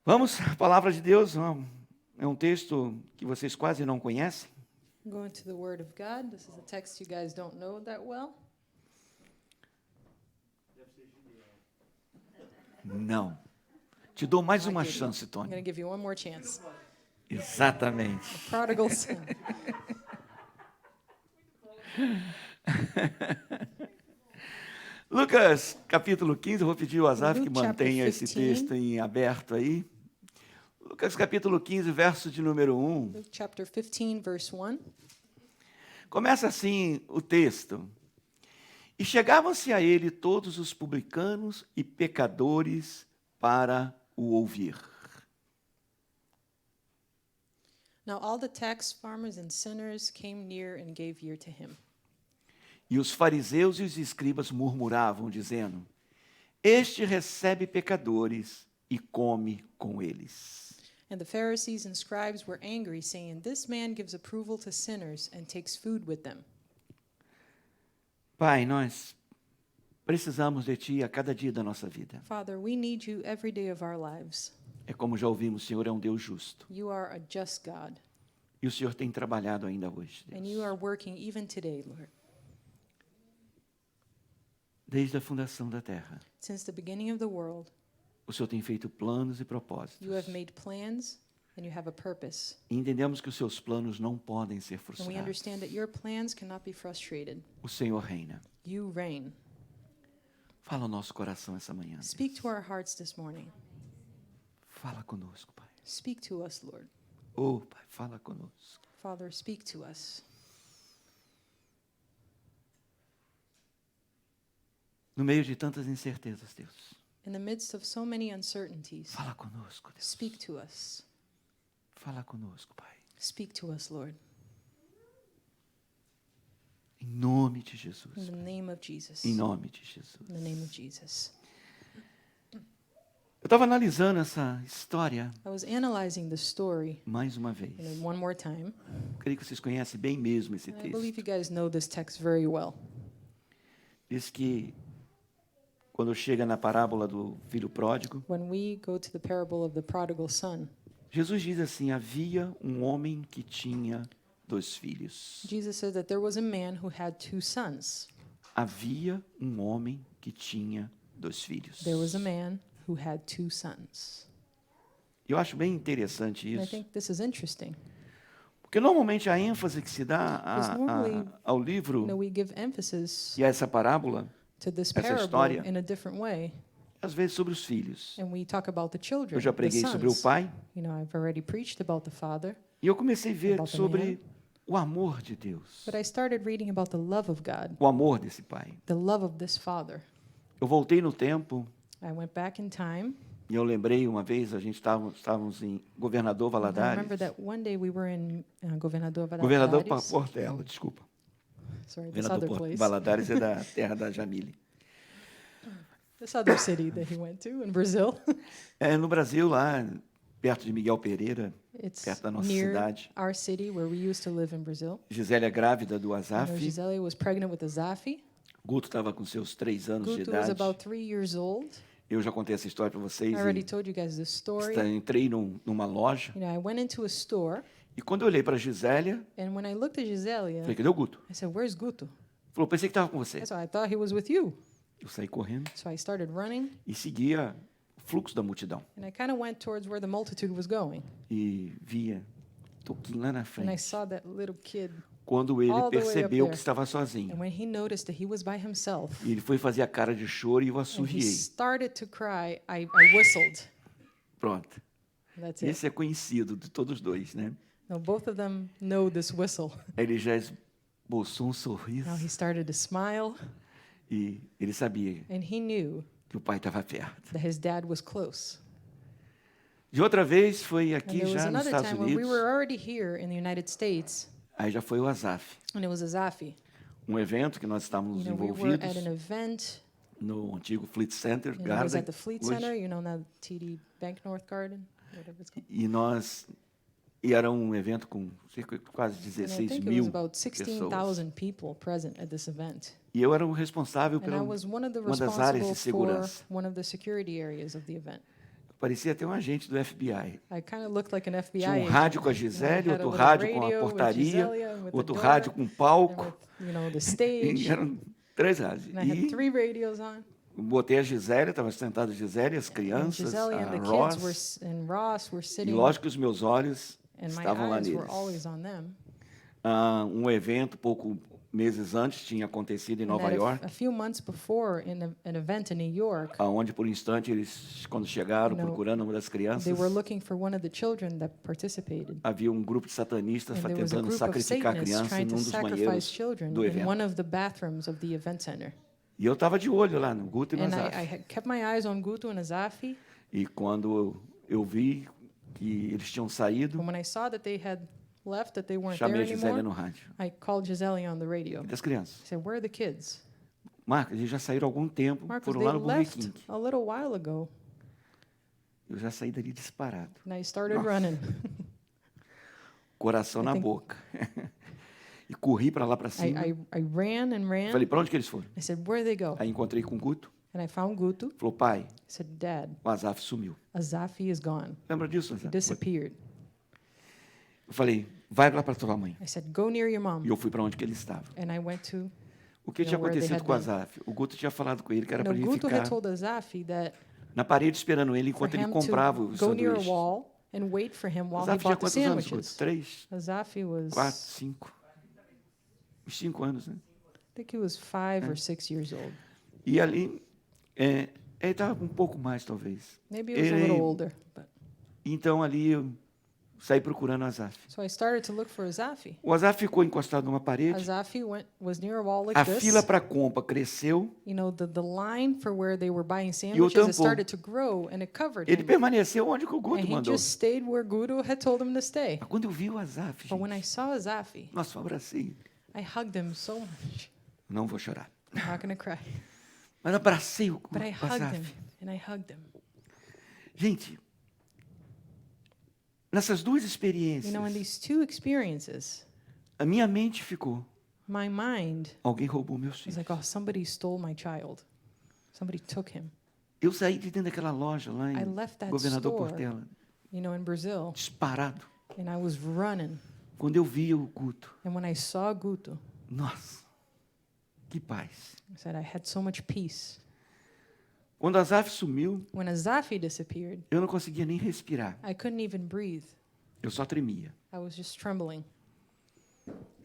Vamos, a palavra de Deus é um texto que vocês quase não conhecem. Going to the Word of God. This is a text you guys don't know that well. Não. Te dou mais uma Not Gideon. chance, I'm going Tony. to give you one more chance. Exatamente. Prodigal son. Lucas, capítulo 15, eu vou pedir ao Azaf que Luke chapter mantenha esse 15. texto em aberto aí. Lucas, capítulo 15, verso de número 1. Luke chapter 15, verse 1. Começa assim o texto. E chegavam-se a ele todos os publicanos e pecadores para o ouvir. Now all the tax farmers and sinners came near and gave ear to him. E os fariseus e os escribas murmuravam, dizendo: Este recebe pecadores e come com eles. And the Pharisees and scribes were angry, saying, This man gives approval to sinners and takes food with them. Pai, nós precisamos de Ti a cada dia da nossa vida. Father, we need you every day of our lives. É como já ouvimos, o Senhor é um Deus justo. You are a just God, E o Senhor tem trabalhado ainda hoje, and Deus. you are working even today, Lord. Desde a fundação da terra, Since the beginning of the world, o Senhor tem feito planos e propósitos. you have made plans and you have a purpose. E entendemos que os seus planos não podem ser And we frustrados. understand that your plans cannot be frustrated. O Senhor reina. You reign. Fala ao nosso coração essa manhã. Speak Deus. to our hearts this morning. Fala conosco, Pai. Speak to us, Lord. Oh, Pai, fala conosco. Father, speak to us. No meio de tantas incertezas, Deus. In the midst of so many uncertainties, Fala conosco, Deus. speak to us. Fala conosco, Pai. Speak to us, Lord. Em nome de In Jesus. the name of Jesus. Em nome de Jesus. In the name of Jesus. Eu estava analisando essa história I was analyzing the story mais uma vez. one more time, Creio que vocês conhecem bem mesmo esse and I believe texto. you guys know this text very well. Diz que quando chega na parábola do filho pródigo, When we go to the parable of the prodigal son, Jesus diz assim: havia um homem que tinha 2 filhos. Jesus said that there was a man who had 2 sons. Havia um homem que tinha 2 filhos. There was a man who had 2 sons. Eu acho bem interessante And I isso, think this is interesting. porque normalmente a ênfase que se dá Because normally, ao livro we give emphasis e a essa parábola, to this essa parable história, in a different way, às vezes sobre os filhos. and we talk about the children, Eu já the preguei sobre o sons. pai, I've already preached about the father, e eu comecei a ver About the sobre o amor de Deus, but I started reading about the love of God, o amor desse pai. the love of this father. Eu voltei no tempo I went back in time, e eu lembrei uma vez, a gente estávamos em Governador and I Valadares, remember that one day we were in Governador Governador Valadares. Portela, desculpa. Sorry, this Governador other place. Valadares é da terra da Jamile. This other city that he went to in Brazil. É no Brasil, lá perto de Miguel Pereira, It's perto da nossa near cidade. our city where we used to live in Brazil. Gisele é grávida do You know, Azaf. Gisele was pregnant with Azafi. Guto estava com seus 3 anos de Guto was idade. about 3 years old. Eu já contei essa história para vocês. I already told you guys this story. Entrei numa loja I went into a store, e quando eu olhei para a Gisélia, and when I looked at Giselia, falei, cadê o Guto? I said, "Where's Guto?" Falou, pensei que estava com você. So I thought he was with you. Eu saí correndo So I started running, e seguia o fluxo da multidão. and I kind of went towards where the multitude was going. E via Toquinho lá na And I frente. saw that little kid. Quando ele all the way up percebeu que there. estava sozinho. And when he noticed that he was by himself, E ele foi fazer a cara de choro e eu and he assoviei. started to cry, I whistled. Pronto. That's it. Esse é conhecido de todos os dois, né? Now both of them know this whistle. Ele já esboçou um sorriso Now he started to smile, e ele sabia and he knew que o pai estava perto. that his dad was close. De outra vez foi And aqui there was já nos another Estados time when we Unidos, were already here in the United States, aí já foi o Azaf. and it was Azafi. Um evento que nós estávamos We were envolvidos at an event, no antigo Fleet Center, and it was Garden, at the Fleet hoje. Center, now TD Bank North Garden, whatever it's called. E era um evento com cerca de quase And I 16 think it mil was about pessoas. 16,000 people present at this event. E eu era o responsável And I pela was one of the uma das áreas responsible de for segurança. one of the security areas of the event. Parecia até um agente do FBI. I kind of looked like an FBI Tinha um agent. rádio com a You know, I Gisele, had a outro little rádio com a radio with portaria, Gisele and with the outro door rádio com and palco. with, you know, the E stage. eram 3 rádios. And I had E 3 radios on. botei a Gisele, estava sentada a Gisele, as And crianças, Gisele and a the kids Ross. and Ross were E sitting, lógico que os meus olhos and my estavam lá eyes were neles. always on them. Um evento, meses antes, tinha acontecido em And Nova that York, a few months before, in an event in New York, onde por um instante eles, quando chegaram, You know, procurando uma das crianças, they were looking for one of the children that participated. havia um grupo de satanistas And there was a tentando group of sacrificar a Satanists criança trying em to dos sacrifice banheiros children do in evento. one of the bathrooms of the event center. E eu estava de olho lá no Guto e no And Azaf. I had kept my eyes on Guto and Azafi. E quando eu vi que eles tinham saído, And when I saw that they had left, that they weren't chamei a there Gisele anymore, no rádio. I called Gisele on the radio. E das crianças. I said, "Where are the kids?" Marcos, eles já saíram há algum tempo, Marcos, foram they lá no Burger left King. a little while ago. Eu já saí dali disparado. And I started Nossa. running. Coração I na think- boca. E corri para lá para cima. I ran and ran. Falei, para onde que eles foram? I said, "Where they go?" Aí encontrei com o Guto. And I found Guto. Falou, pai, I said, "Dad, o Azaf sumiu. Azafi is gone. Lembra disso, He Azaf? disappeared." Eu falei, vai lá para tua mãe. I said, "Go near your mom." E eu fui para onde que ele estava. And I went to, O que You tinha know, where they acontecido had com o been. Azaf? O Guto tinha falado com ele que era you para know, ele Guto ficar had told Azafi that na parede esperando ele for enquanto ele him comprava to os go near a sanduíches. wall and wait for him while he Azaf tinha bought the quantos anos, Guto? sandwiches. 3, Azafi was, 4, 5. Uns 5 anos, né? I think he was 5 or 6 years old. E ali, ele estava um pouco mais, talvez. Maybe he was a Ele- little older. But. Então ali eu saí procurando o Azaf. So I started to look for Azafi. O Azaf ficou encostado numa parede. Azafi was near a wall like A this. fila para a compra cresceu. You know, the line for where they were buying o sandwiches, tampou. it started to grow and it covered Ele him. permaneceu onde que o Guto And he mandou. just stayed where Guto had told him to stay. Mas quando eu vi o Azaf, But when I gente, saw Azafi, nossa, eu abracei. I hugged him so much. Não vou chorar. I'm not going to cry. Mas abracei o But I hugged him Azaf. and I hugged him. Gente, nessas duas You experiências, know, in these 2 experiences, a minha mente ficou, my mind alguém roubou meus was filhos. like, oh, somebody stole my child. Somebody took him. Eu saí de dentro daquela loja lá I em left that Governador store, Portela, you know, in Brazil, disparado. and I was running. Quando eu vi o Guto, And when I saw Guto, nossa, que paz. I said, I had so much peace. Quando o Azaf sumiu, When Azafi disappeared, eu não conseguia nem respirar. I couldn't even breathe. Eu só tremia. I was just trembling.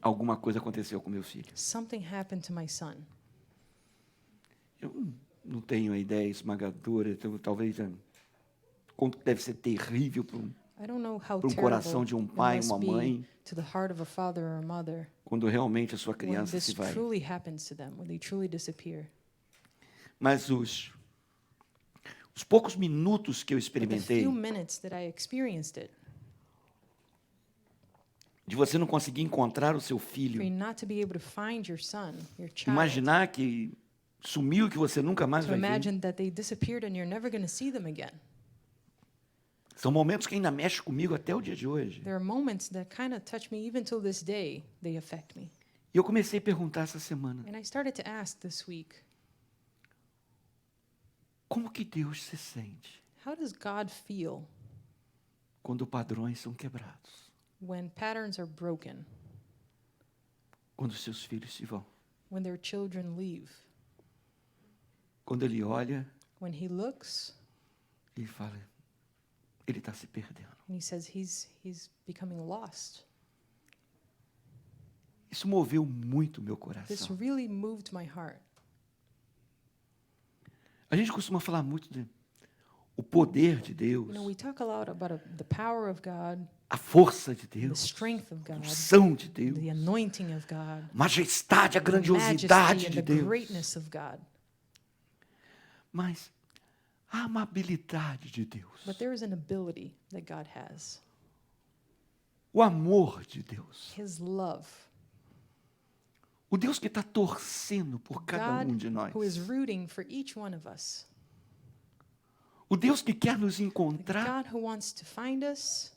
Alguma coisa aconteceu com meu filho. Something happened to my son. Eu não tenho a ideia esmagadora, então, talvez como deve ser terrível para I don't know how um coração terrible de um it pai, must uma be mãe, to the heart of a father or a mother quando realmente a sua when criança this se vai. truly happens to them, when they truly disappear. Mas os poucos minutos que eu But the experimentei few minutes that I experienced it, de você não conseguir encontrar o seu for you filho, not to be able to find your son, your child, imaginar que sumiu, que você nunca mais to vai ver. imagine that they disappeared and you're never going to see them again. São momentos que ainda mexem comigo até o dia de hoje. There are moments that kind of touch me even till this day, they affect me. E eu comecei a perguntar essa semana, And I started to ask this week, como que Deus se sente how does God feel quando padrões são quebrados? when patterns are broken, Quando seus filhos se vão? when their children leave, Quando ele olha when he looks e fala, ele está se perdendo. and he says he's becoming lost? Isso moveu muito meu This coração. really moved my heart. A gente costuma falar muito de o poder de Deus, You know, we talk a lot about the power of God, a força de the Deus, strength of a God, unção de Deus, the anointing of God, a majestade, a the grandiosidade majesty de and the Deus. greatness of God. Mas a amabilidade de Deus, But there is an ability that God has, o amor de Deus, His love. o Deus que está torcendo por cada um de God nós, who is rooting for each one of us. o Deus que quer nos The encontrar. God who wants to find us.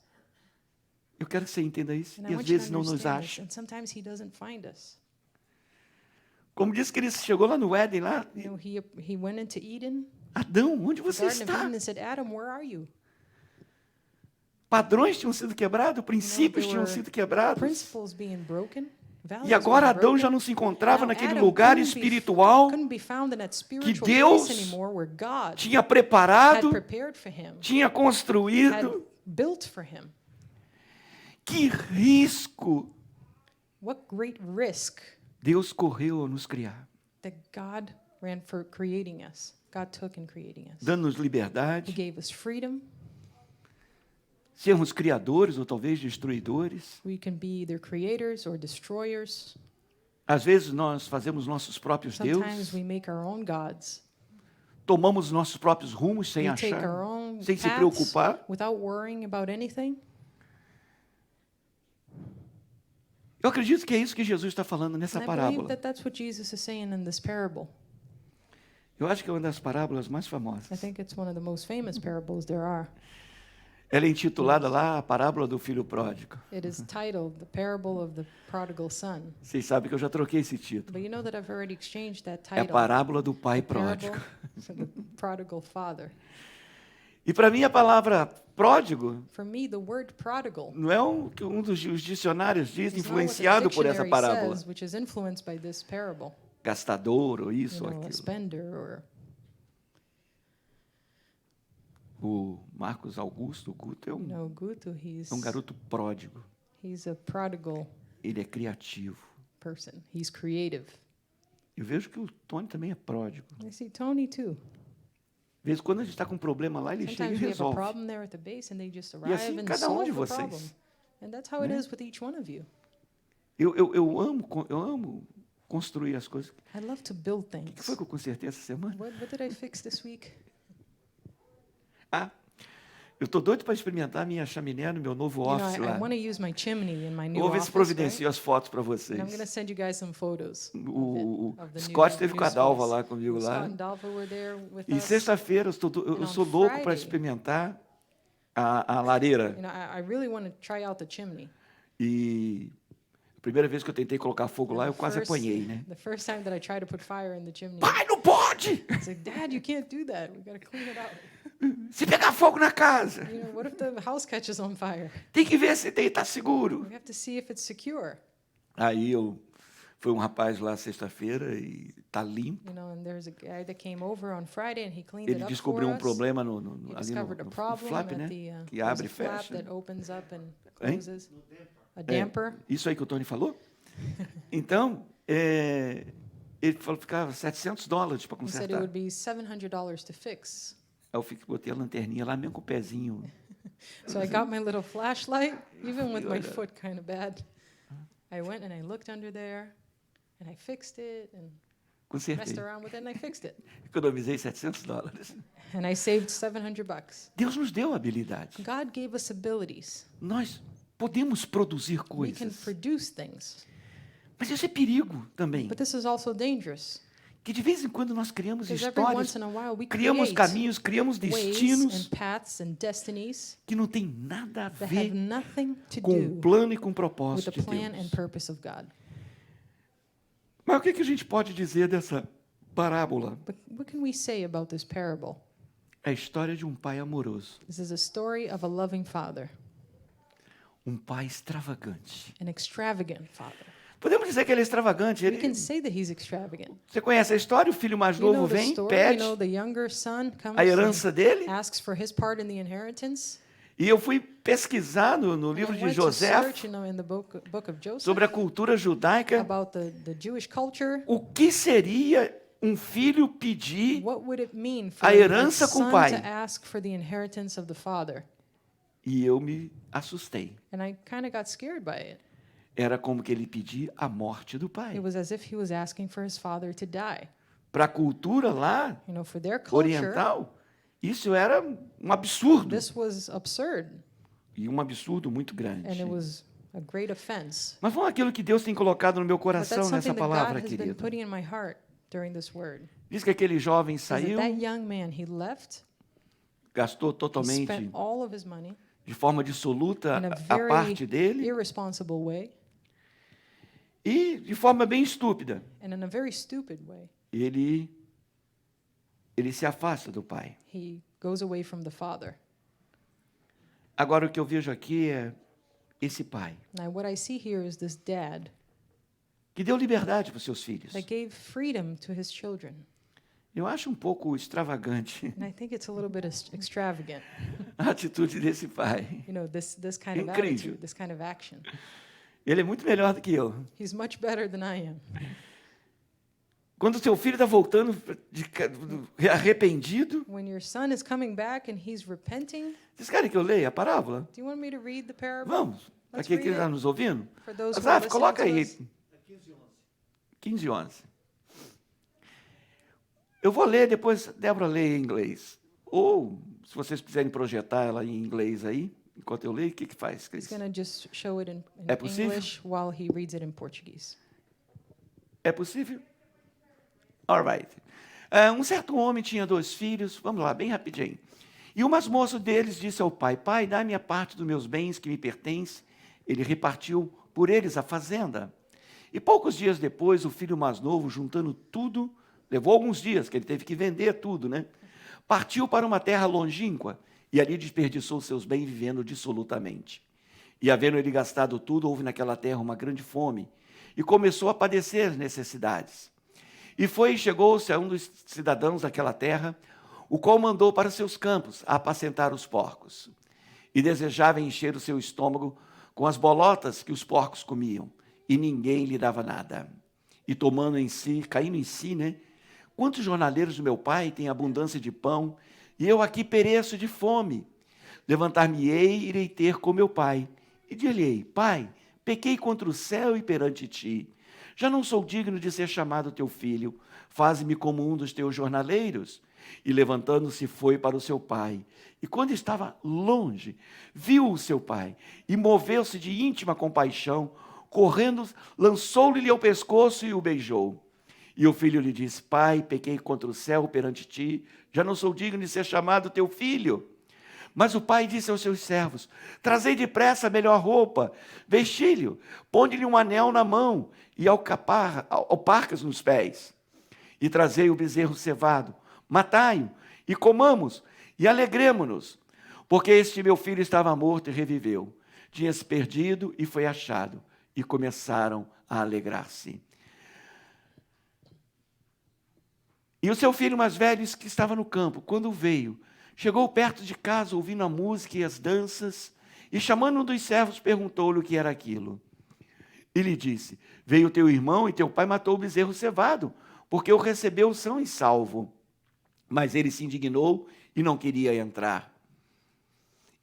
Eu quero que você entenda isso, And I e às want you to vezes não nos understand this. acha. And sometimes He doesn't find us. Como disse que ele chegou lá no Éden, lá, You know, he went into Eden Adão, onde the você Garden of está? Eden and said, Adam, where are you? Padrões tinham sido quebrados, princípios there tinham were sido quebrados. Principles being broken, values E agora being Adão broken. já não se encontrava Now naquele Adam lugar couldn't espiritual couldn't be found in that que spiritual Deus place anymore where God tinha had preparado, prepared for him, tinha had construído. built for him. Que risco What great risk Deus correu ao nos criar, that God ran for creating us. God took in creating us. dando-nos He liberdade, gave us freedom. sermos criadores ou talvez destruidores. We can be either creators or destroyers. Às vezes nós fazemos nossos próprios Sometimes deuses, we make our own gods. tomamos nossos próprios rumos sem We take our achar, own sem se paths preocupar. without worrying about anything. Eu acredito que é isso que Jesus está falando nessa And I believe parábola. that that's what Jesus is saying in this parable. Eu acho que é uma das parábolas mais I famosas. think it's one of the most famous parables there are. Ela é intitulada lá a parábola do filho pródigo. It is titled The Parable of the Prodigal Son. Vocês sabem que eu já troquei esse título. But you know that I've already exchanged that É a title. parábola do pai The Parable pródigo. for the Prodigal Father. E para mim a palavra pródigo For me, the word prodigal não é o que um dos os dicionários diz, is not what the influenciado por essa dictionary parábola. says, which is influenced by this parable. Gastador ou isso You ou know, a aquilo. spender or O Marcos Augusto Guto é no Guto. He's um garoto pródigo. he's a prodigal Ele é criativo. person. He's creative. Eu vejo que o Tony também é pródigo. I see Tony too. De vez em quando a gente está com um problema lá, ele chega e Sometimes we have a resolve. problem there at the base and they just E arrive assim and cada um de solve the problem. vocês. And that's how it Né? is with each one of you. Eu amo construir as coisas. I love to build O que things. foi que eu consertei essa semana? What did I fix this week? Ah, eu estou doido para experimentar a minha chaminé no meu novo office I lá. want to use my chimney in my new Eu vou ver se office, providencio right? as fotos para And vocês. I'm going to send you guys some photos. O of the Scott new- esteve new com a Dalva space. lá comigo lá. Scott and Dalva were there with E us. sexta-feira eu And on sou louco para Friday- experimentar a lareira. You know, I really want to try out the chimney. E a primeira vez que eu tentei colocar fogo lá, eu quase apanhei, né? The first time that I tried to put fire in the chimney, Pai, não pode! it's like, Dad, you can't do that. We got to clean it out. Se pegar fogo na casa, You know, what if the house catches on fire? tem que ver se está seguro. We have to see if it's secure. Aí foi um rapaz lá sexta-feira e tá limpo. You know, and there's a guy that came over on Friday and he cleaned Ele it up descobriu for um us. problema He ali no discovered a problem flap, at né? the Que there's abre a e flap fecha. that opens up and Hein? closes. A É, damper. isso aí que o Tony falou? Então, ele falou que ficava $700 para He said it consertar. would be $700 to fix. Aí eu botei a lanterninha lá mesmo com o pezinho. So I got my little flashlight, even with my Olha. foot kind of bad. I went and I looked under there, and I fixed it and Consertei. messed around with it, and I fixed it. Economizei $700. And I saved $700. Deus nos deu habilidade. God gave us abilities. Nós podemos produzir We can coisas. produce things. Mas isso é perigo também. But this is also dangerous. Que de vez em quando nós criamos Because every histórias, once in a while we criamos create caminhos, criamos ways destinos and paths and destinies que não tem nada a that have ver nothing to com o do plano e com o with propósito the de plan and Deus. purpose of God. Mas o que a gente pode dizer dessa parábola? But what can we say about this parable? É a história de um pai amoroso, This is a story of a loving father, um pai extravagante. an extravagant father. Podemos dizer que ele é extravagante. We can Ele, say that he's extravagant. você conhece a história? O filho mais You know novo the vem, story. pede You know the younger son comes a herança dele. and asks for his part in the inheritance. E eu fui pesquisar no And livro I de went to José search, you know, in the book of Joseph sobre a cultura judaica about the Jewish culture. o que seria um filho pedir. What would it mean for A a herança com o son pai. to ask for the inheritance of the father? E eu me assustei. And I kind of got scared by it. Era como que ele pedia a morte do pai. It was as if he was asking for his father to die. Para a cultura lá, You know, for their culture, oriental, isso era um absurdo. this was absurd, E um absurdo muito grande. and it was a great offense. Mas vamos àquilo que Deus tem colocado no meu But coração that's nessa something that God palavra, has been querido. putting in my heart during this word. Diz que aquele jovem Is that saiu, that young man, he left, gastou he totalmente, spent all of his money de forma dissoluta, in a a very parte dele, irresponsible way e de forma bem estúpida. and in a very stupid way. Ele Ele se afasta do pai. He goes away from the father. Agora, o que eu vejo aqui é esse pai Now, what I see here is this dad que deu liberdade para os seus filhos. that gave freedom to his children. Eu acho um pouco extravagante And I think it's a little bit extravagant, a atitude desse pai. this kind of Incrível. attitude, this kind of action. Ele é muito melhor do que eu. He's much better than I am. Quando o seu filho está voltando arrependido, When your son is coming back and he's repenting, vocês querem que eu leia a parábola? do you want me to read the parable? Vamos. Let's Aqui read quem está it. nos ouvindo? For those who are Azaf, listening coloca to aí. us. 15 e 11. Eu vou ler, depois Débora lê em inglês. Ou, se vocês quiserem projetar ela em inglês aí, enquanto eu leio, o que faz, He's Cris? going to just show it in É possível? English while he reads it in Portuguese. É possível? All right. Um certo homem tinha 2 filhos, vamos lá, bem rapidinho. E o mais moço deles disse ao pai, pai, dá-me a parte dos meus bens que me pertence. Ele repartiu por eles a fazenda. E poucos dias depois, o filho mais novo, juntando tudo, levou alguns dias, que ele teve que vender tudo, né? Partiu para uma terra longínqua e ali desperdiçou seus bens vivendo dissolutamente. E havendo ele gastado tudo, houve naquela terra uma grande fome e começou a padecer as necessidades. E chegou-se a um dos cidadãos daquela terra, o qual mandou para seus campos a apacentar os porcos. E desejava encher o seu estômago com as bolotas que os porcos comiam, e ninguém lhe dava nada. E caindo em si, né? Quantos jornaleiros do meu pai têm abundância de pão, e eu aqui pereço de fome? Levantar-me-ei e irei ter com meu pai. E dir-lhe-ei, pai, pequei contra o céu e perante ti. Já não sou digno de ser chamado teu filho. Faze-me como um dos teus jornaleiros. E levantando-se foi para o seu pai. E quando estava longe, viu o seu pai e moveu-se de íntima compaixão, correndo, lançou-lhe ao pescoço e o beijou. E o filho lhe disse, pai, pequei contra o céu perante ti, já não sou digno de ser chamado teu filho. Mas o pai disse aos seus servos, trazei depressa a melhor roupa, vesti-lhe, ponde-lhe um anel na mão e alparcas nos pés. E trazei o bezerro cevado, matai-o e comamos e alegremo-nos, porque este meu filho estava morto e reviveu, tinha-se perdido e foi achado, e começaram a alegrar-se. E o seu filho mais velho, que estava no campo, quando veio, chegou perto de casa, ouvindo a música e as danças, e chamando um dos servos, perguntou-lhe o que era aquilo. E lhe disse, veio teu irmão e teu pai matou o bezerro cevado, porque o recebeu são e salvo. Mas ele se indignou e não queria entrar.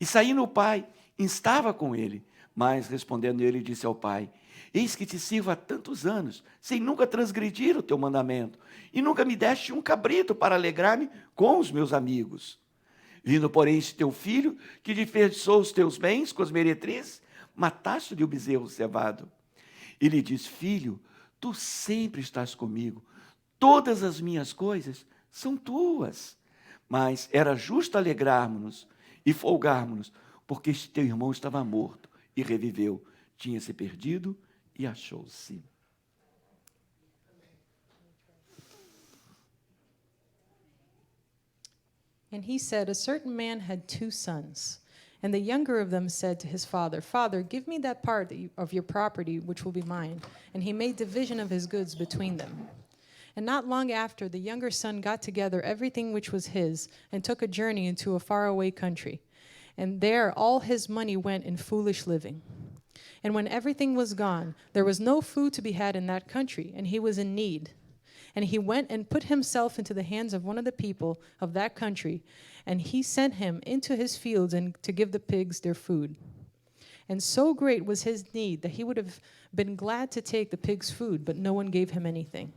E saindo o pai, instava com ele, mas respondendo ele, disse ao pai, eis que te sirvo há tantos anos, sem nunca transgredir o teu mandamento, e nunca me deste um cabrito para alegrar-me com os meus amigos. Vindo, porém, este teu filho, que desperdiçou os teus bens com as meretrizes, mataste-lhe o bezerro cevado. E lhe disse, filho, tu sempre estás comigo, todas as minhas coisas são tuas. Mas era justo alegrarmos-nos e folgarmos-nos, porque este teu irmão estava morto e reviveu, tinha se perdido e achou-se. And he said, a certain man had 2 sons. And the younger of them said to his father, Father, give me that part of your property which will be mine. And he made division of his goods between them. And not long after, the younger son got together everything which was his, and took a journey into a faraway country. And there all his money went in foolish living. And when everything was gone, there was no food to be had in that country, and he was in need. And he went and put himself into the hands of one of the people of that country, and he sent him into his fields and to give the pigs their food. And so great was his need that he would have been glad to take the pigs' food, but no one gave him anything.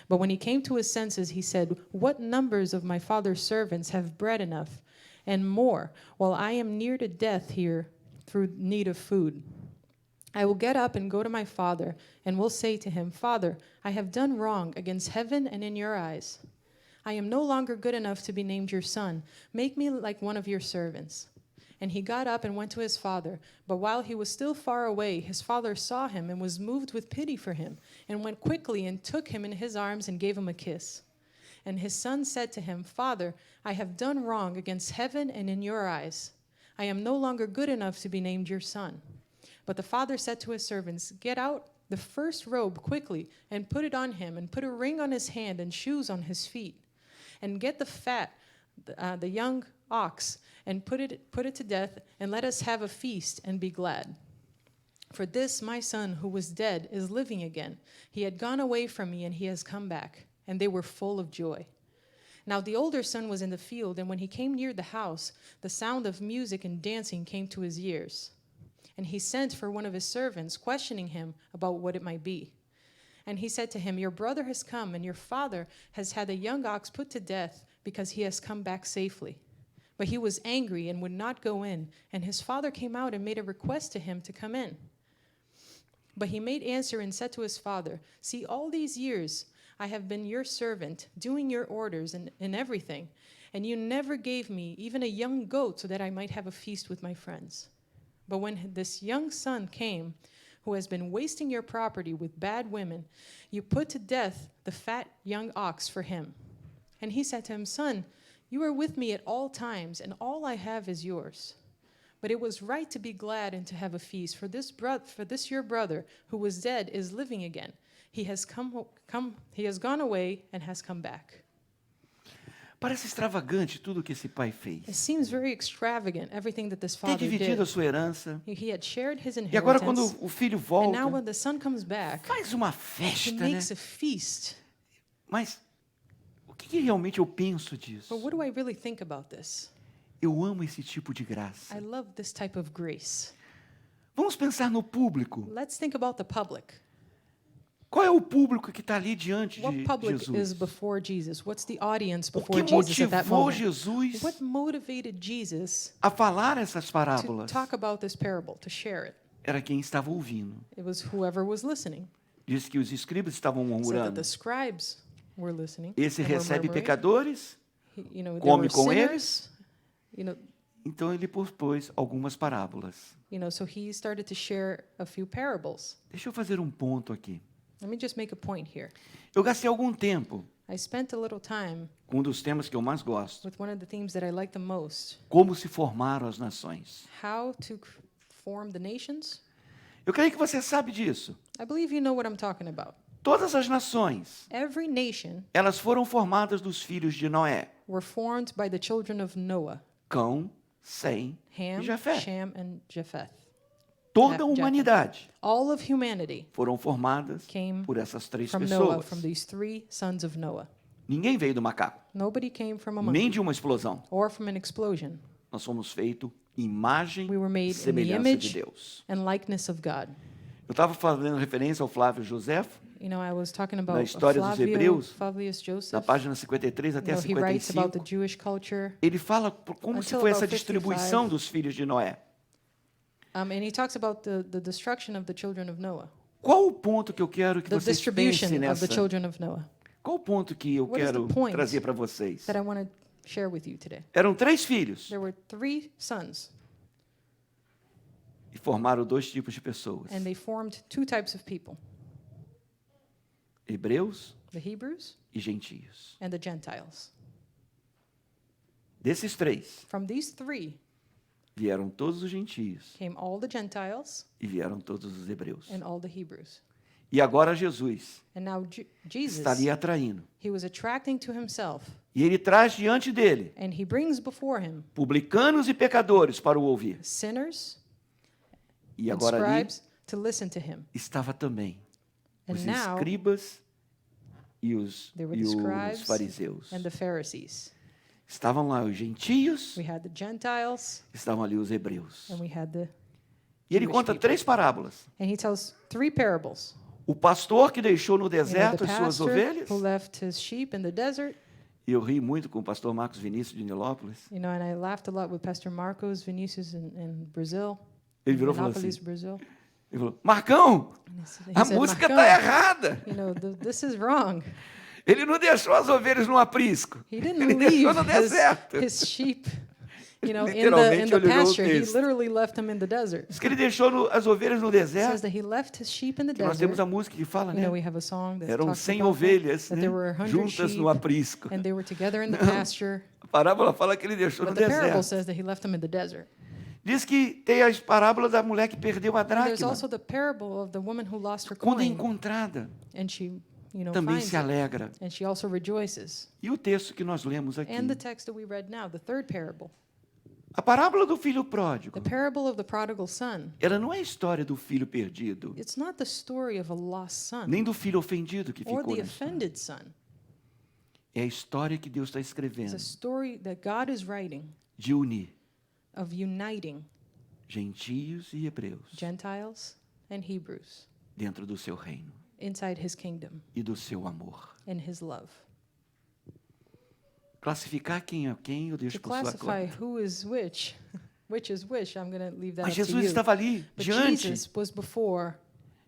But when he came to his senses, he said, what numbers of my father's servants have bread enough, and more, while I am near to death here through need of food? I will get up and go to my father, and will say to him, Father, I have done wrong against heaven and in your eyes. I am no longer good enough to be named your son. Make me like one of your servants. And he got up and went to his father. But while he was still far away, his father saw him and was moved with pity for him, and went quickly and took him in his arms and gave him a kiss. And his son said to him, Father, I have done wrong against heaven and in your eyes. I am no longer good enough to be named your son. But the father said to his servants, Get out the first robe quickly and put it on him, and put a ring on his hand and shoes on his feet. And get the fat, the young ox, and put it to death, and let us have a feast and be glad. For this my son who was dead is living again. He had gone away from me, and he has come back. And they were full of joy. Now the older son was in the field, and when he came near the house, the sound of music and dancing came to his ears. And he sent for one of his servants, questioning him about what it might be. And he said to him, Your brother has come, and your father has had the young ox put to death, because he has come back safely. But he was angry and would not go in. And his father came out and made a request to him to come in. But he made answer and said to his father, See, all these years I have been your servant, doing your orders and everything, and you never gave me even a young goat so that I might have a feast with my friends. But when this young son came, who has been wasting your property with bad women, you put to death the fat young ox for him. And he said to him, Son, you are with me at all times, and all I have is yours. But it was right to be glad and to have a feast, for this your brother, who was dead, is living again. He has gone away and has come back. Parece extravagante tudo que esse pai fez. It seems very extravagant, everything that this Ter father dividido a did. sua herança. He had shared his E agora, quando inheritance, o filho and now volta, when the son comes back, faz uma he festa, né? makes a feast. Mas o que realmente eu penso disso? But what do I really think about this? Eu amo esse tipo de graça. I love this type of grace. Vamos pensar no público. Let's think about the public. Qual é o público que está ali diante What de public is Jesus? before Jesus? What's the audience O before que Jesus at that motivou moment? Jesus What motivated Jesus a falar essas to parábolas? talk about this parable, to share it? Era quem estava ouvindo. It was whoever was listening. Diz que os escribas estavam It said that murmurando. the scribes were listening. Esse and were recebe murmuring. pecadores, You know, there come were com sinners. You know, então ele propôs algumas parábolas. so he started to share a few parables. Deixa eu fazer um ponto aqui. Let me just make a point here. Eu gastei algum tempo I spent a little time com um dos temas que eu mais gosto. with one of the themes that I like the most, Como se formaram as nações. how to form the nations. Eu creio que você sabe disso. I believe you know what I'm talking about. Todas as nações, Every nation elas foram formadas dos filhos de Noé. were formed by the children of Noah, Cão, Sem Ham, e Jafé. Shem, and Japheth. Toda a Japheth. humanidade All of humanity foram formadas came por essas três from Noah, pessoas. from these three sons of Noah. Ninguém veio do macaco, Nobody came from a nem monkey de uma explosão. or from an explosion. Nós somos feitos imagem We were made e in the semelhança de image Deus. and likeness of God. Eu estava fazendo referência ao Flávio Joséfo, I was talking Na about história dos Hebreus, Flavius na Joseph. página 53 até a He writes about the 55. Jewish culture. Ele fala como se Until foi essa about 55. distribuição dos filhos de Noé. And he talks about the destruction of the children of Noah, Qual o ponto que eu quero que the vocês distribution pensem of nessa? the children of Noah, Qual o ponto que eu What is the quero point trazer para vocês? that I want to share with you today. Eram 3 filhos There were 3 sons, e formaram 2 tipos de pessoas: and they formed 2 types of people, hebreus the Hebrews e gentios. and the Gentiles. Desses 3, From these 3 vieram todos os gentios came all the Gentiles e vieram todos os hebreus. and all the Hebrews. E agora Jesus And now Jesus, está ali atraindo. he was attracting to himself, E ele traz diante dele and he brings before him publicanos e pecadores para o ouvir. sinners E and agora ali scribes to listen to him. estava também And os now escribas e os there were the scribes fariseus. and the Pharisees. Estavam lá os gentios, We had the Gentiles estavam ali os hebreus. and we had the E ele Jewish conta people. 3 parábolas. And he tells 3 parables. O pastor que deixou no The deserto as suas pastor ovelhas. who left his sheep in the desert. E eu ri muito com o pastor Marcos Vinícius de Nilópolis. And I laughed a lot with Pastor Marcos Vinicius in Brazil, Ele virou e falou assim, Minneapolis, Brazil. ele falou, Marcão, And he a said, música está "Marcão, errada. this is wrong. Ele não deixou as ovelhas no aprisco. He didn't Ele leave deixou no deserto. his sheep You know, in Literalmente the ele olhou o pasture, he texto. literally left them in the desert. Diz que ele deixou as ovelhas no It says deserto. that he left his sheep in the Que nós temos a desert. música que fala, You know, we né? have a song that Eram talks 100 about ovelhas, that né? there were 100 Juntas sheep no aprisco. and they were together in the pasture. A parábola fala que ele deixou no But the parable deserto. says that he left them in the desert. Diz que tem as parábolas da mulher que perdeu a And there's dracma. also the parable of the woman who lost her Quando é coin, encontrada, and she, também finds se it, alegra. and she also rejoices. E o texto que nós lemos aqui. And the text that we read now, the third parable, A parábola do filho pródigo. the parable of the prodigal son. Ela não é a história do filho perdido, It's not the story of a lost son nem do filho ofendido que or ficou the na história. offended son. É a história que Deus está It's escrevendo a story that God is writing de unir of uniting gentios e hebreus Gentiles and Hebrews dentro do seu reino inside his kingdom e do seu amor. and his love. Classificar quem é quem, eu To deixo com sua classify conta. who is which is which, I'm going to leave that Mas up to Jesus you. estava ali, But diante Jesus was before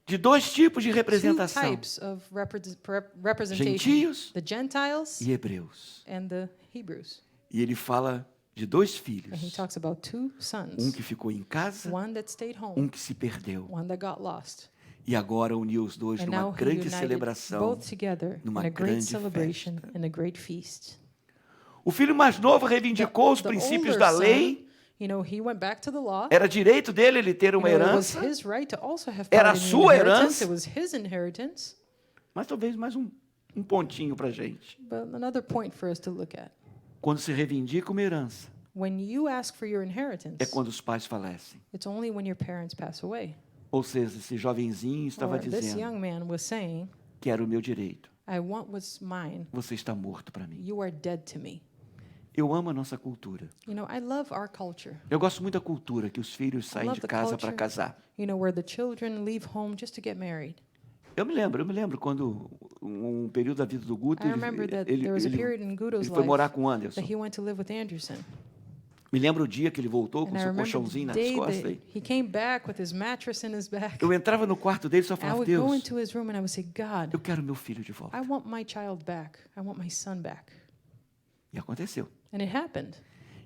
de dois tipos de two representação: types of representation, gentios the Gentiles e hebreus. and the Hebrews. E ele fala de dois And he filhos: talks about two um sons, que ficou em casa, one that stayed home, um que se perdeu. one that got lost. E agora uniu os dois And numa now he grande united celebração. both together numa in a great grande celebration festa. and a great feast. O filho mais novo reivindicou os The princípios older da son, lei. he went back to the law. Era direito dele ele ter uma It was herança, his right to also have Era part in the sua inheritance. herança. It was his inheritance. mas talvez mais um pontinho para a gente. But another point for us to look at. Quando se reivindica uma herança, When you ask for your inheritance, é quando os pais falecem. it's only when your parents pass away. Ou seja, esse jovenzinho estava Or this dizendo: young man was saying, que era o meu direito. I want what's mine. Você está morto para mim. You are dead to me. Eu amo a nossa cultura. I love our culture. Eu gosto muito da cultura que os filhos saem love de the casa para culture. casar. Where the children leave home just to get married. Eu me lembro quando um período da vida do Guto, I remember that there was a period in Guto's ele foi morar life com o Anderson. that he went to live with Anderson. Me lembro o dia que ele voltou com And I seu remember colchãozinho the nas day costas. that he came back with his mattress in his back. Eu entrava no quarto dele e só I falava: would go Deus, into his room and I would say, God, eu quero meu filho de volta. I want my child back. I want my son back. E aconteceu. And it happened.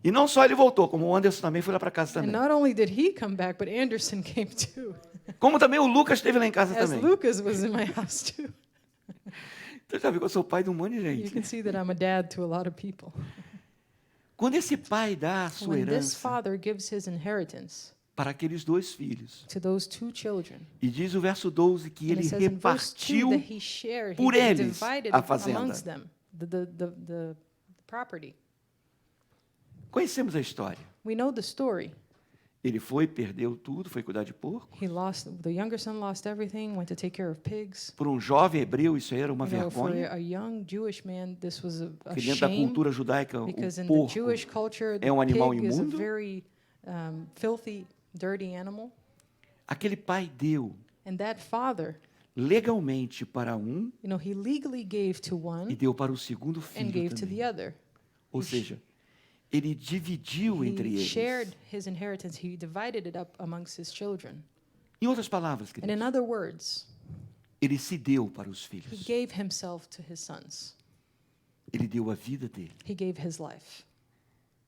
E não só ele voltou, como o Anderson também foi lá para casa And também. not only did he come back, but Anderson came too. Como também o Lucas esteve lá em casa As também. Lucas was in my house too. Então já viu que eu sou pai de um monte de You gente. can see that I'm a dad to a lot of people. Quando esse pai dá a sua When this herança father gives his inheritance para aqueles dois filhos, to those two children, e diz o verso 12 que and ele it says in verse 2 repartiu that he shared, por he eles divided a fazenda. amongst them the property. Conhecemos a história. We know the story. Ele foi, perdeu tudo, foi cuidar de porco. The younger son lost everything, went to take care of pigs. Por um jovem hebreu, isso aí era uma For vergonha. a young Jewish man, this was a Porque dentro da shame, cultura judaica, because o in the porco Jewish culture, the é um animal pig is a imundo. very filthy, dirty animal. Aquele pai deu And that father, legalmente para um he legally gave to e one deu para o segundo and filho gave to também. the other. Ou seja, ele dividiu entre He eles. shared his inheritance. He divided it up amongst his children. Em outras palavras, And in queridos, other words, ele se deu para os he filhos. gave himself to his sons. Ele deu a vida dele. He gave his life.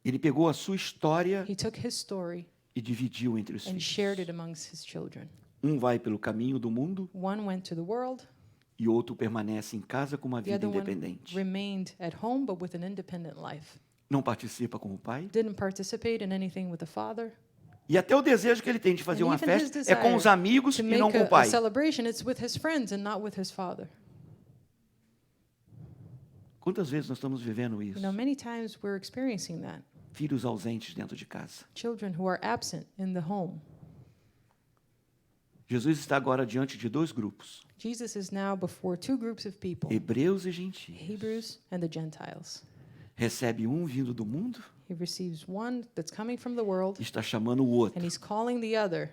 Ele pegou a sua história He took his story e dividiu entre os and filhos. shared it amongst his children. Um vai pelo caminho do mundo One went to the world, e outro permanece em casa com uma the vida other one independente. remained at home but with an independent life. Não participa com o pai. Didn't participate in anything with the father. E até o desejo que ele tem de fazer And uma even his festa é com os amigos To e não make com o a pai. celebration, it's with his friends and not with his father. Quantas vezes nós estamos vivendo isso? Many times we're experiencing that. Filhos ausentes dentro de casa. Children who are absent in the home. Jesus está agora diante de dois grupos, Jesus is now before two groups of people, hebreus e gentios. Hebrews and the Gentiles. Recebe um vindo do mundo He receives one that's coming from the world, e está chamando o outro, and he's calling the other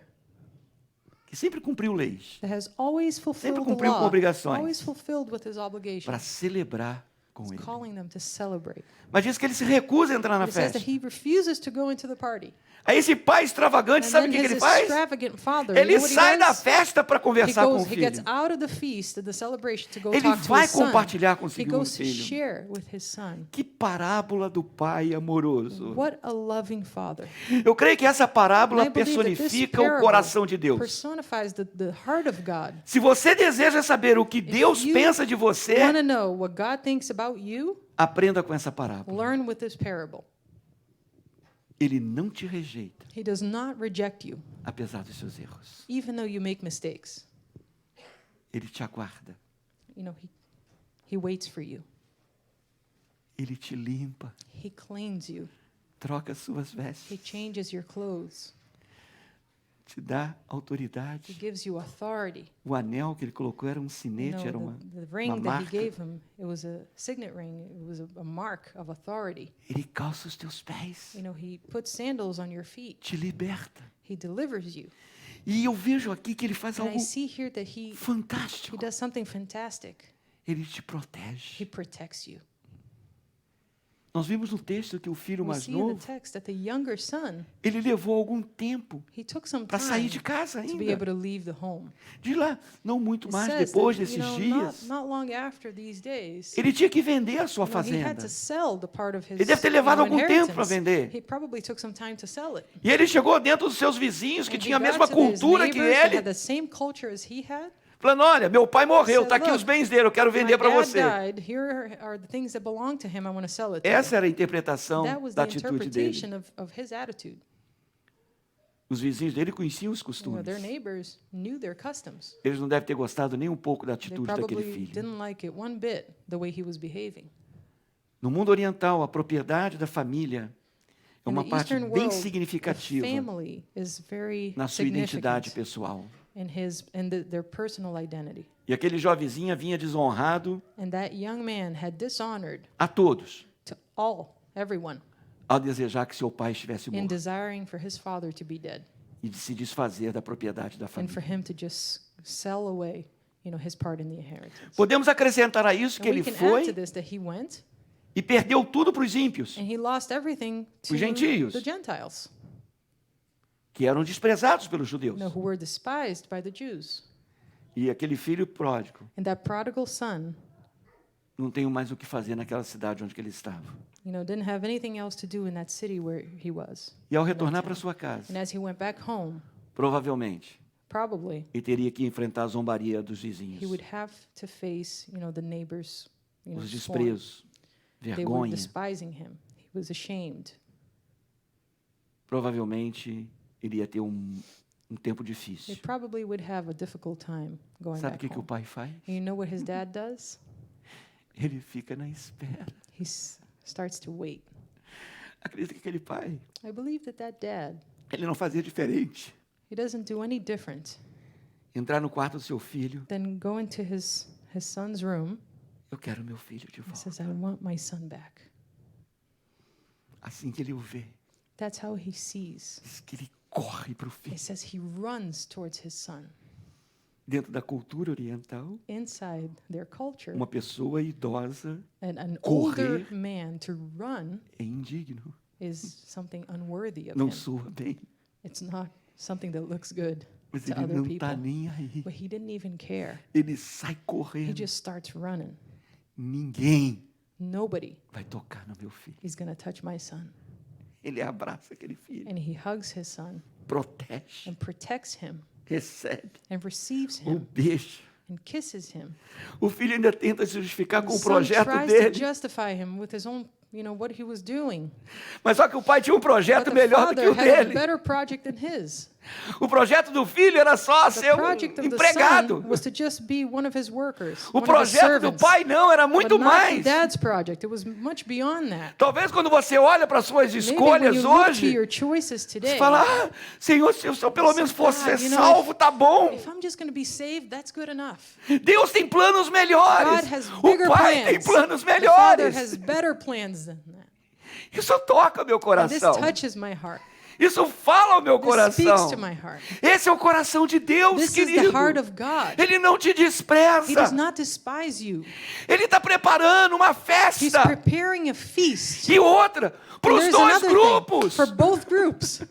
que sempre cumpriu leis, that has always fulfilled Sempre the cumpriu com law, obrigações. always fulfilled with his para obligations, celebrar com He's ele. calling them to celebrate. Mas diz que ele se recusa a entrar na But it says festa. that he refuses to go into the party. Aí esse pai extravagante, And sabe o then que his ele faz? extravagant father, you Ele know what he sai da does? festa para He conversar com o he gets filho. out of the feast, the celebration, to go Ele talk to vai his son. compartilhar com o He segundo goes to filho. share with his son. Que parábola do pai amoroso. What a loving father. Eu creio que essa parábola And I believe that this personifica o parable coração de Deus. personifies the heart of God. Se você deseja saber o que Deus you pensa de você, Want to know what God thinks about you? aprenda com essa parábola. Learn with this parable. Ele não te rejeita, He does not reject you, apesar dos seus erros. even though you make mistakes. Ele te aguarda. You know, he waits for you. Ele te limpa, He cleans you. troca suas He vestes, changes your clothes. te dá He autoridade. gives you authority. O anel que ele colocou era um You sinete, era know, the ring uma that he marca. gave him, it was a signet ring. It was a mark of authority. Ele calça os teus pés, You know, he puts sandals on your feet. te liberta. He delivers you. E eu vejo aqui que ele faz And algo I see here that he fantástico. does something fantastic. Ele te He protege. protects you. Nós vimos no texto que o filho We mais see in novo, the text that the younger son, ele levou algum tempo he took some para sair time de casa to be ainda. able to leave the home. De lá, não muito It mais says depois that, desses you know, dias, not long after these days, ele tinha que vender a sua you know, he had fazenda. to sell the part of his Ele deve ter levado algum tempo para inheritance. vender. He probably took some time to sell it. E ele chegou dentro dos seus vizinhos que And he tinham a got mesma to his cultura que neighbors that ele, had the same culture as he had. falando: olha, meu pai morreu, Said, está aqui "Look, os bens dele, eu quero My vender para dad você. died. Here are the things that belong to him. I want to sell it to Essa him." era a interpretação That was da the atitude dele. interpretation of his attitude. Os vizinhos dele conheciam os You know, costumes. their neighbors knew their customs. Eles não devem ter gostado nem um pouco da They atitude daquele probably filho. didn't like it one bit, the way he was behaving. No mundo oriental, a propriedade da família é In uma the parte Eastern bem world, the significativa family is very na sua identidade significant pessoal. in their personal identity. E aquele jovenzinho vinha desonrado And that young man had dishonored a todos, to everyone, ao desejar que seu pai estivesse in morto desiring for his father to be dead e de se desfazer da propriedade da and for família. him to just sell away, his part in the inheritance. Podemos acrescentar a isso que And we ele can add to foi this that he went e perdeu tudo para os ímpios, and he lost everything to Os gentios. the Gentiles, que eram desprezados pelos judeus. who were despised by the Jews. E aquele filho pródigo And that prodigal son, não tem mais o que fazer naquela cidade onde ele estava. didn't have anything else to do in that city where he was. E ao retornar para sua casa, And as he went back home, provavelmente, probably ele teria que enfrentar a zombaria dos he vizinhos, would have to face, the neighbors, os scorn. desprezos, They were vergonha. despising him. He was ashamed. Provavelmente, ele ia ter um tempo They difícil. probably would have a difficult time going Sabe o back que o home. pai faz? And you know what his dad does? Ele fica na espera. He starts to wait. Acredita que aquele pai, I believe that dad, ele não fazia diferente. he doesn't do any different Entrar no quarto do seu filho, than go into his son's room eu quero meu filho de and volta. says, I want my son back. Assim que ele o vê, That's how he sees. diz que ele corre para o filho. It says he runs towards his son. Dentro da cultura oriental, Inside their culture, uma pessoa idosa an correr older man to run é indigno, is something unworthy of não him. soa bem, It's not something that looks good mas to ele other não people. está nem aí. But he didn't even care. Ele sai He correndo. just starts running. Ninguém Nobody vai tocar no meu filho. is going to touch my son. Ele abraça aquele filho, And he hugs his son protege, and protects him recebe, and receives o him beija. and kisses him. O filho ainda tenta se justificar com The o son projeto tries to dele, justify him with his own, what he was doing. mas só que o pai tinha um But projeto the melhor do que father o had a dele. better project than his. O projeto do filho era só The ser um project of the empregado. son was to just be one of his workers, O one of his projeto do servants. pai não, era But muito not mais. the dad's project. It was much beyond that. Talvez quando você olha para suas Maybe when escolhas you look to hoje, your choices today, você fala: ah, Senhor, se eu pelo menos fosse God, ser you know, salvo, tá bom. if I'm just going to be saved, that's good enough. Deus tem planos melhores. God has O bigger pai tem plans. planos The Father melhores. has better plans than that. Isso toca meu And this coração. touches my heart. Isso fala ao meu This speaks coração. to my heart. Esse é o coração de Deus, This is querido. the heart of God. Ele não te He does despreza. not despise you. Ele está preparando uma He's festa. preparing a feast. E outra, para And os there's dois another grupos. thing, for both groups.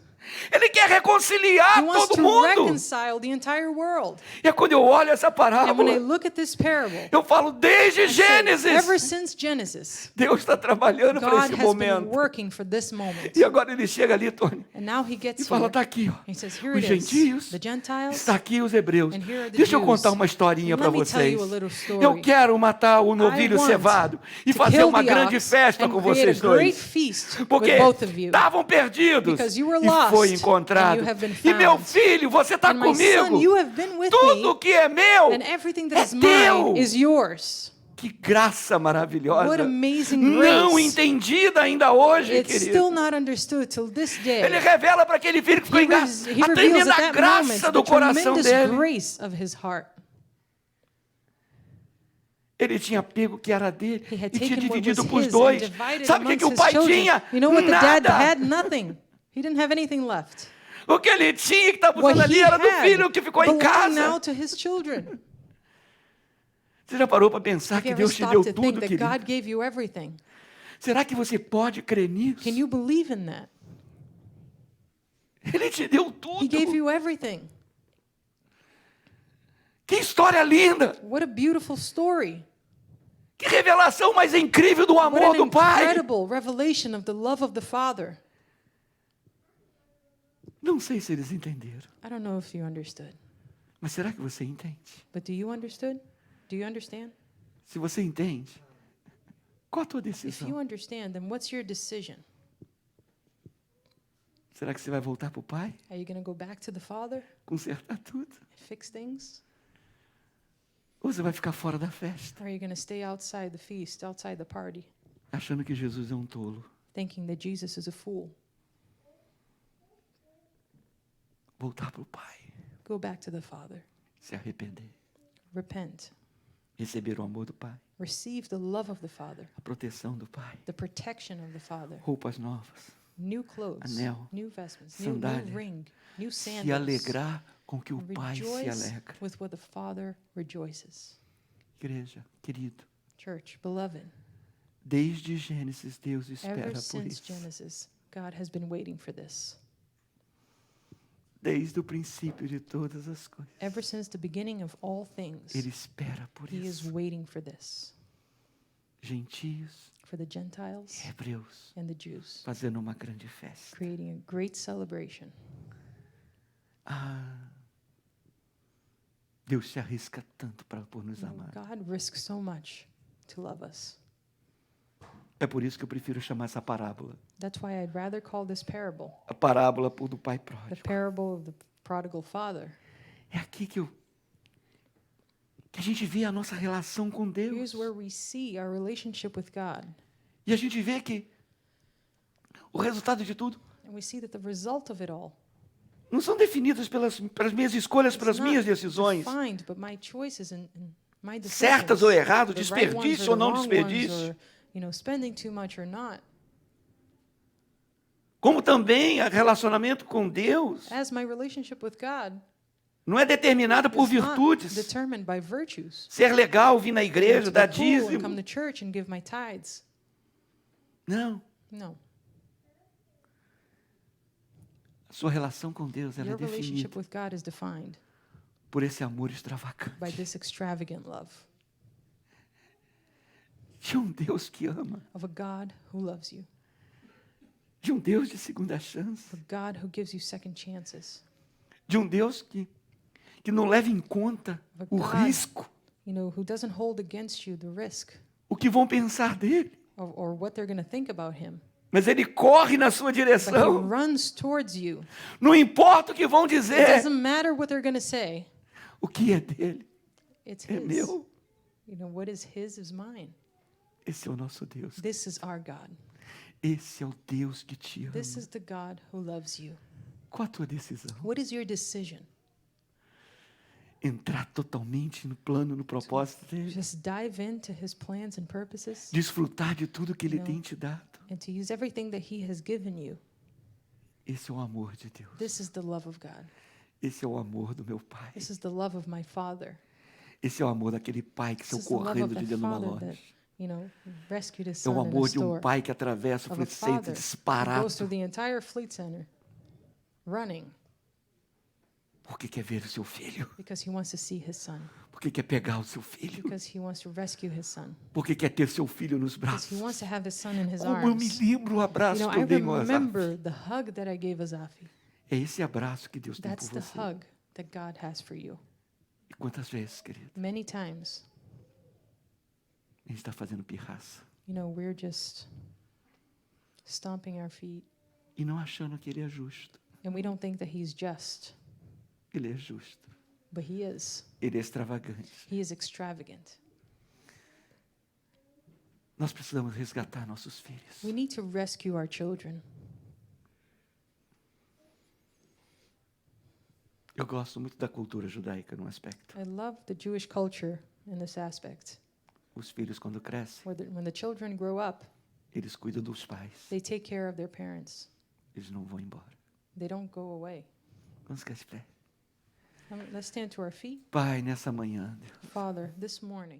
Ele quer He reconciliar wants todo to mundo. reconcile the entire world. E é quando eu olho essa And when I parábola, look at this parable, eu falo, desde I say, ever Gênesis, since Genesis, Deus está trabalhando para God esse has been momento. working for this moment. E agora ele chega ali, Tony, And now he e gets fala, here. está aqui, ó. He says, here Os it is. gentios, The Gentiles. está aqui os hebreus. And here are the Deixa eu Jews. contar uma historinha para Let me tell vocês. you a little story. Eu quero matar o I novilho want cevado e to fazer kill uma the grande ox festa and com create vocês a great dois. feast Porque with both of you. estavam perdidos Because you were e lost foi and encontrado. you have been E meu found. filho, você está And my son, comigo. you have been with Tudo me, que é meu and everything that é is teu. mine is yours. Que graça maravilhosa. What amazing Não grace. entendida ainda hoje, It's querido. still not understood till this day. Ele revela para aquele filho que ficou He enganado a reveals tremenda at that graça moment do the coração tremendous dele. grace of his heart. Ele tinha pego o que era dele He had e tinha taken what was dividido para os his dois. and divided Sabe o que, amongst que o his pai children. tinha? You know what the dad Nada. had? Nothing. He didn't have anything left. O que ele tinha que estava What usando ali he era do had filho que ficou em belonged now casa. to his children. Você já parou para pensar Have que you ever Deus te deu stopped to think tudo, that querido? God gave you everything? Será que você pode crer nisso? Can you believe in that? Ele te deu He gave tudo. you everything. Que história linda! What a beautiful story. Que revelação mais incrível do What amor an do Pai! incredible revelation of the love of the Father. Não sei se eles entenderam, I don't know if you understood, mas será que você entende? but do you understood? Do you understand? Se você entende, qual a tua If you decisão? understand, then what's your decision? Será que você vai voltar para o Pai? Are you going to go back to the Father Consertar tudo? and fix things? Ou você vai ficar fora da festa, Or are you going to stay outside the feast, outside the party, achando que Jesus é um tolo? thinking that Jesus is a fool? Voltar para o Pai, Go back to the Father. se arrepender, Repent. receber o amor do Pai, Receive the love of the Father, a proteção do Pai, the protection of the Father. roupas novas, New clothes, Anel, new vestments, new sandália, ring, new se sandals. alegrar com que o Pai se Rejoice alegra. with what the Father rejoices. Igreja, querido, Church, beloved, desde Gênesis Deus espera ever por since isso. Genesis, God has been waiting for this. Desde o princípio de todas as coisas. Ever since the beginning of all things, Ele espera por He is isso. waiting for this. Gentios, For the Gentiles hebreus, and the Jews, fazendo uma grande festa. creating a great celebration. Ah, Deus se arrisca tanto por nos You know, amar. God risks so much to love us. É por isso que eu prefiro chamar essa parábola. That's why I'd rather call this parable A parábola do Pai the pródigo. parable of the prodigal father. É aqui que a gente vê a nossa relação com Deus. Here's where we see our relationship with God. E a gente vê que o resultado de tudo And we see that the result of it all não são definidos pelas minhas escolhas, is pelas not minhas decisões. defined, but my choices and my decisions. Certas ou erradas, the right ones desperdício or ou não the wrong desperdício. ones, or, spending too much or not. Como também o relacionamento com Deus As my relationship with God não é determinado por is not virtudes. determined by virtues. Ser legal, vir na You know, igreja, to dar be cool and dízimo. come to church and give my tithes. Não. No. A sua relação com Deus ela é Your relationship definida with God is defined por esse amor by extravagante this extravagant love de um Deus que ama, of a God who loves you, de um Deus de segunda chance, of a God who gives you second chances, de um Deus que não leva em conta o risco, who doesn't hold against you the risk o que vão pensar dele, or what they're going to think about him. mas ele corre na sua But he direção. runs towards you. Não importa o que vão It dizer, doesn't matter what they're going to say. o que é dele It's é his. meu. What is his is mine. Esse é o nosso Deus. This is our God. Esse é o Deus que te ama. This is the God who loves you. Qual a tua decisão? What is your decision? Entrar totalmente no plano, no propósito dele. Just dive into his plans and purposes Desfrutar de tudo que ele Não. tem te dado. and to use everything that he has given you. Esse é o amor de Deus. This is the love of God. Esse é o amor do meu pai. This is the love of my Father. Esse é o amor daquele pai que This saiu is the love of correndo de that dentro de uma father loja. that, rescued his É o son in a amor de um store. pai que atravessa o Of a Fleet Center father who disparado, goes through the entire Fleet Center running porque quer ver o seu filho, because he wants to see his son, porque quer pegar o seu filho, because he wants to rescue his son, porque quer ter seu filho nos because braços. he wants to have his son in his Como eu me arms. lembro o abraço que I eu dei no remember Azaf. the hug that I gave Azafi. É esse abraço que Deus tem That's por the você. hug that God has for you. E quantas vezes, querido, Many times, a gente está fazendo pirraça we're just stomping our feet e não achando que Ele é justo. and we don't think that he's just, Ele é justo. but he is. Ele é extravagante. He is extravagant. Nós precisamos resgatar nossos filhos. We need to rescue our children. Eu gosto muito da cultura judaica num aspecto. I love the Jewish culture in this aspect, Os filhos, quando crescem, when the children grow up, eles cuidam dos pais. they take care of their parents. Eles não vão embora. They don't go away. Vamos ficar de pé. Let's stand to our feet. Pai, nessa manhã, Father, this morning,